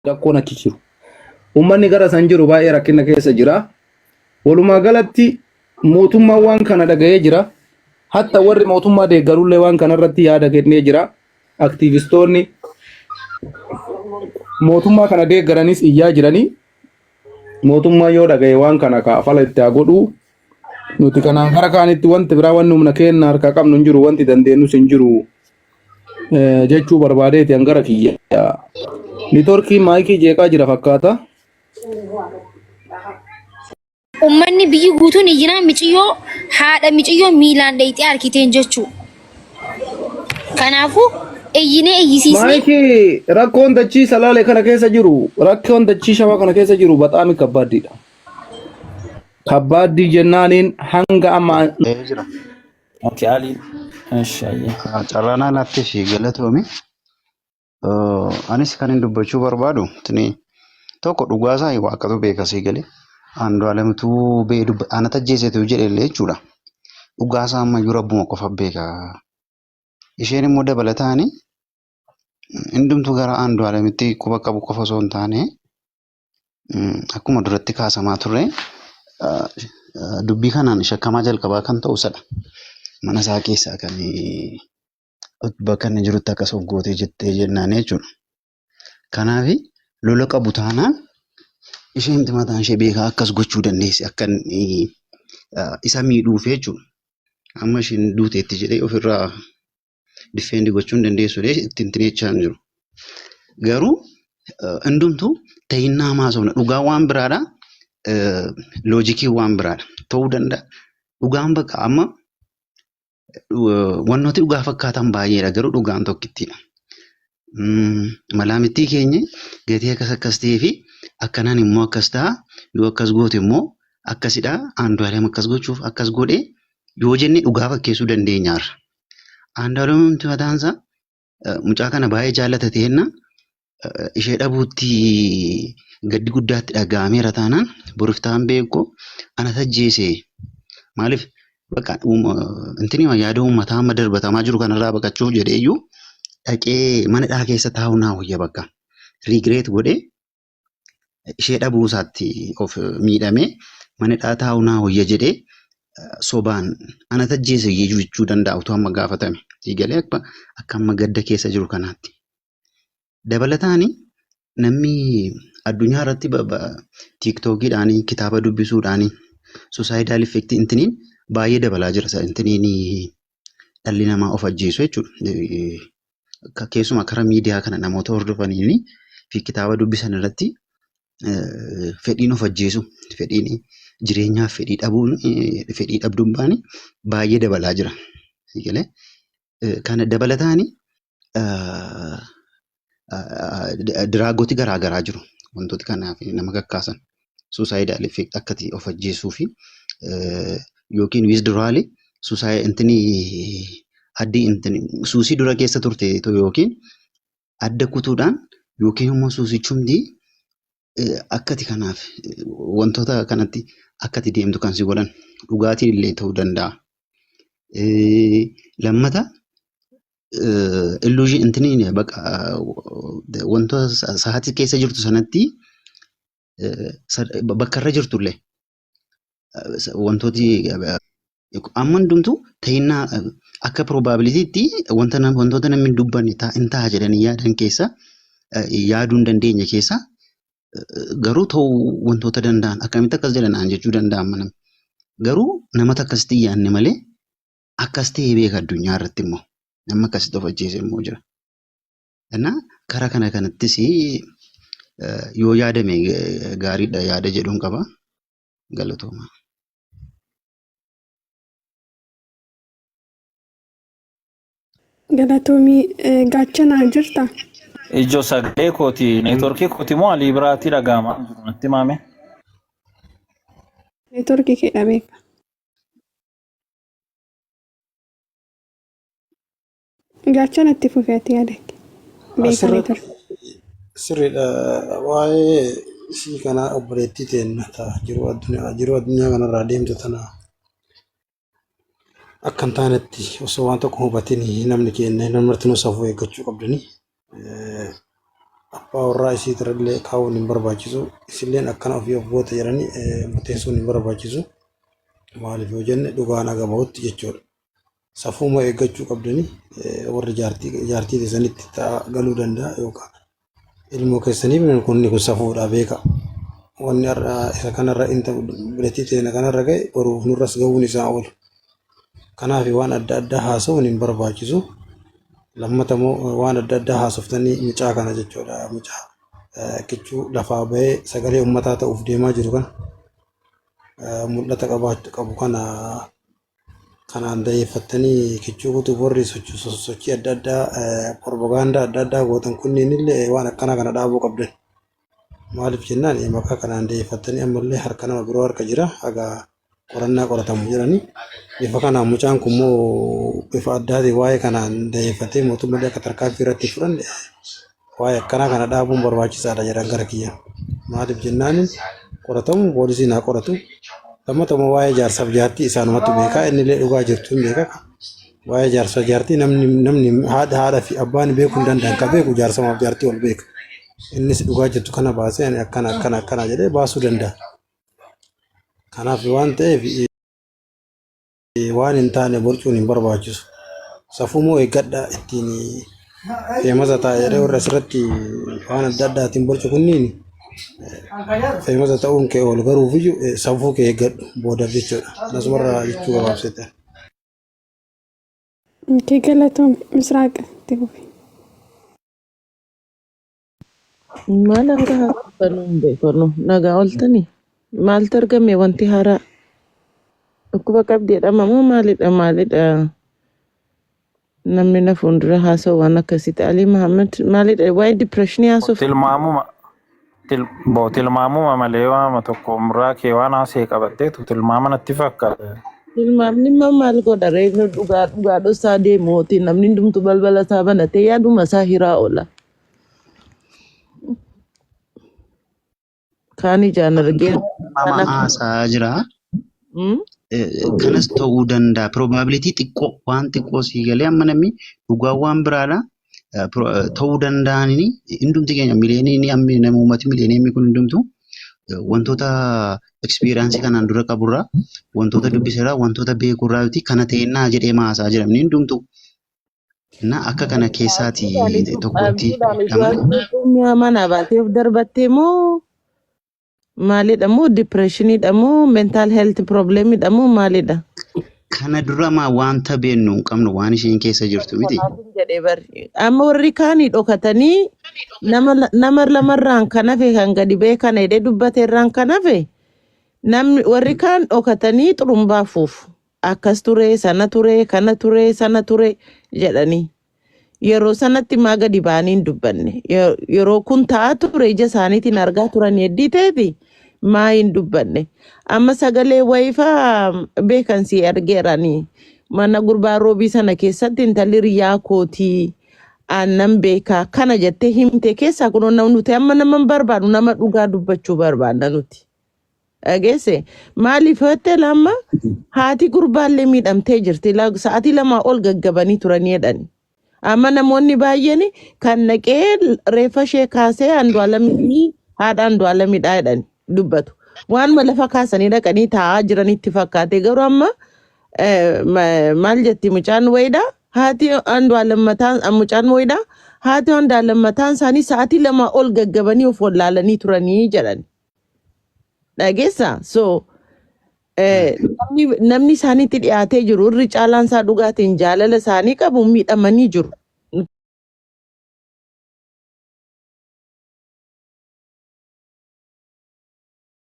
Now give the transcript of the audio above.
rakkoon achi jiru. Uummanni gara san jiru baay'ee rakkina keessa jira. Walumaa galatti mootummaan waan kana dhaga'ee jira. Hatta warri mootummaa deeggarullee waan kanarratti yaada kennee jira. Aktiivistoonni mootummaa kana deeggaranis iyyaa jiranii. Mootummaa yoo dhaga'e waan kana kaafala itti haa godhuu. Nuti kanaan gara kaanitti wanti biraa wanni humna keenya harka qabnu hin jiru, wanti dandeenyus hin jiru jechuu barbaadeeti hangara kiyya. Niitoorkiin maayikii jeeqaa jira fakkaata. Uummanni biyyi guutuun ijinaan miciyyoo haadha miciyyoo miilaan dheeyxee harkiteen jechuu. Kanaafuu eeyyinee eeyyisiisnee. Maayikii rakkoon dachii salaalee kana keessa jiru, rakkoon dachii shawaa kana keessa jiru baxaami kabbaaddiidha. Kabbaaddii jennaaniin hanga amma. Jira. Ati Ali. Ashayya. Carraanaa laatti fi galatoomi. Anis kan hin dubbachuu barbaadu tokko dhugaasaa waaqatu beekasii galee Andu'aalemituu ana tajjeesetu jedhellee jechuudha. Dhugaasaa ammayyuu rabbuma qofa beeka. Isheen immoo dabalataan hundumtuu gara Andu'aalemitti quba qabu qofa osoo hin taane akkuma duratti kaasamaa turre dubbii kanaan shakkamaa jalqabaa kan ta'u sadha. Mana isaa keessaa kan bakka inni jirutti akkas of gootee jettee jennaan jechuudha. Kanaaf lola qabu taanaan isheen mataan ishee beekaa akkas gochuu dandeessi akka isa miidhuuf jechuudha. Amma isheen duuteetti jedhee ofirraa difeendi gochuu hin dandeessu ittiin tineechaa hin jiru. Garuu hundumtuu ta'innaa maasofna dhugaa waan biraadha. Loojikii waan biraadha ta'uu danda'a. Dhugaan bakka amma wantooti dhugaa fakkaatan baay'eedha garuu dhugaan tokkittiidha. Malaamittii keenya gatii akkas ta'ee fi akkanaan immoo akkas ta'a yoo akkas goote immoo akkasidha Andu'aalem akkas gochuuf akkas godhee yoo jenne dhugaa fakkeessuu dandeenyaarra. Andu'aalem mataansaa mucaa kana baay'ee jaallata ta'enna ishee dhabuutti gaddi guddaatti dhaga'ameera taanaan boriftaan beekoo ana tajjeese maaliif bakka yaada uummataa amma darbatamaa jiru kanarraa baqachuuf jedheeyyuu dhaqee mana keessa taa'u naa wayya bakka rigireet godhee ishee dhabuusaatti of miidhamee mana taa'u naa wayya jedhee sobaan ana tajjeese jechuu danda'a utuu amma gaafatame siigalee akka amma gadda keessa jiru kanaatti. Dabalataan namni addunyaa irratti tiiktookiidhaan kitaaba dubbisuudhaan suusaayidaal effektii baay'ee dabalaa jira. Dhalli namaa of ajjeesu jechuudha. Keessumaa karaa miidiyaa kana namoota hordofanii fi kitaaba dubbisan irratti fedhiin of ajjeesu, fedhiin jireenyaaf fedhii dhabdummaan baay'ee dabalaa jira. Kana dabalataan diraagooti garaagaraa jiru. Wantooti kanaaf nama kakkaasan suusaayidaal effektii akkati of ajjeesuu fi yookiin wiizduraalii suusii dura keessa turte yookiin adda kutuudhaan yookiin immoo suusichumti akkati kanaaf wantoota kanatti akkati deemtu kan si godhan dhugaatiin illee ta'uu danda'a. Lammata illuuzii wantoota sa'aatii keessa jirtu sanatti bakka irra jirtullee wantooti amma hundumtuu ta'innaa akka probabilitiitti wantoota namni dubbanne hin ta'a jedhanii yaadan keessa yaaduu hin dandeenye keessa garuu ta'uu wantoota danda'an akkamitti akkas jedhan jechuu danda'an garuu namoota akkasitti yaadne malee akkas ta'ee beeka addunyaa irratti immoo nama akkasitti of ajjeese immoo jira. Karaa kanattis yoo yaadame gaariidha yaada jedhuun qaba. Galatooma. Galatoomii gaachanaa jirta? Ijoo sagalee kooti neetworkii kooti moo alii biraatti dhaga'amaa jiru natti himame? Neetworkii keedha beeka. Gaachana itti fufeeti yaadake. Beeka neetworkii. Sirriidha. Waa'ee ishii kanaa obboleettii teenna ta'a jiruu addunyaa kanarraa deemtu tana akka hin taanetti osoo waan tokko hubatin namni keenya namni marti nu safuu eeggachuu qabdani. abbaa warraa isii irrallee kaa'uun hin barbaachisu. Isilleen akkana ofii of goota jedhanii murteessuun hin barbaachisu. Maaliif yoo jenne dhugaan aga bahutti jechuudha. Safuuma eeggachuu qabdanii warri jaartii keessanitti galuu danda'a yookaan ilmoo keessaniif kun safuudha beeka. Wanni isa kanarra bilatii ta'e kanarra ga'e boruuf nurras ga'uun isaa oolu. Kanaaf waan adda addaa haasa'uun hin barbaachisu. Lammata immoo waan adda addaa haasoftanii mucaa kana jechuudha. Mucaa kichuu lafaa bahee sagalee uummataa ta'uuf deemaa jiru kana mul'ata qabu kanaan dayeeffattanii kichuu kutuuf warri sochii adda addaa propagaandaa adda addaa gootan kunniin illee waan akkanaa kana dhaabuu qabdan. Maaliif jennaan maqaa kanaan dayeeffattanii ammallee harka nama biroo harka jira haga qorannaa qoratamu jedhanii bifa kanaan mucaan kun immoo bifa addaatiin waa'ee kanaan dayeeffatee mootummaa akka tarkaanfii irratti fudhanne waa'ee akkanaa kana dhaabuun barbaachisaadha jedhan gara kiyya. Maaliif jennaan qoratamu poolisiin haa qoratu. Lammata immoo waa'ee jaarsaaf jaartii isaanumatti beekaa inni illee dhugaa jirtu hin beeka. Waa'ee jaarsaaf jaartii namni haadha fi abbaan beekuu hin danda'an ka beeku jaarsamaaf jaartii ol beeka. Innis dhugaa jirtu kana baasee akkana jedhee baasuu danda'a. Kanaaf waan ta'eef waan hin taane borcuun hin barbaachisu. Safuumoo eeggadhaa ittiin feemasa ta'a jedhee warra asirratti waan adda addaatiin borcu kunniin feemasa ta'uun kee ol garuufiyyuu safuu kee eeggadhu boodaaf jechuudha. Nasumarraa jechuu gabaabsite. Galatoom Misraaq itti fufi. Maal akka haasofanu hin beeknu nagaa ooltanii maaltu argame wanti haaraa dhukkuba qabdeedha moo maalidha namni na fuuldura haasa'u waan akkasitti Alii Mahammad maalidha waa'ee dipireeshinii haasoftu tilmaamuma malee waama tokko umraa kee waan haasee qabatteetu tilmaama natti fakkaata. Tilmaamni maal godha reegnu dhugaa dhosaa deemuuti namni hundumtu balbala isaa banatee yaaduma isaa hiraa oola. Kaani ijaan argee Mama haasaa jira. Kanas ta'uu danda'a. Probability xiqqoo waan xiqqoo sii galee amma namni dhugaa waan biraadha. Ta'uu danda'anii hundumti keenya mileenii amma nama uummati mileenii kun hundumtu wantoota experience kanaan dura qaburraa wantoota dubbiseerraa wantoota beekurraa kana ta'ennaa jedhee haasaa jira namni hundumtu. Na akka kana keessaati tokkotti. Mana baateef darbattee moo maalidha moo depressionidha moo mental health problemidha moo maalidha? Kana dura wanta beeknu hin qabnu waan isheen keessa jirtu miti. Amma warri kaanii dhokatanii nama lamarraan kan hafe kan gadi beekan jedhee dubbateerraan kan hafe namni warri kaan dhokatanii xurumbaafuuf akkas ture sana ture kana ture sana ture jedhanii yeroo sanatti maa gadi baanii hin dubbanne yeroo kun ta'aa ture ija isaaniitiin argaa turan heddii ta'eeti maa hin dubbanne amma sagalee wayifaa beekansii argeeranii mana gurbaa roobii sana keessatti intalli riyaa kootii aannan beekaa kana jettee himte keessaa kunuun nuti amma nama barbaadu nama dhugaa dubbachuu barbaadna nuti. Dhageesse maaliif hotte lama haati gurbaallee miidhamtee jirti sa'aatii lama ol gaggabanii turanii jedhani. Amma namoonni baay'een kan naqee reeffa ishee kaasee Andu'aalamii haadha Andu'aalamidha jedhani dubbatu. Waan lafa kaasanii dhaqanii taa'aa jiranitti fakkaate garuu amma maal jetti mucaan wayiidha haati Andu'aalamataan mucaan wayiidha haati Andu'aalamataan isaanii sa'aatii lama ol gaggabanii of wallaalanii turanii jedhani. Dhageessa so namni isaaniitti dhiyaatee jiru irri caalaan isaa dhugaatiin jaalala isaanii qabu miidhamanii jiru.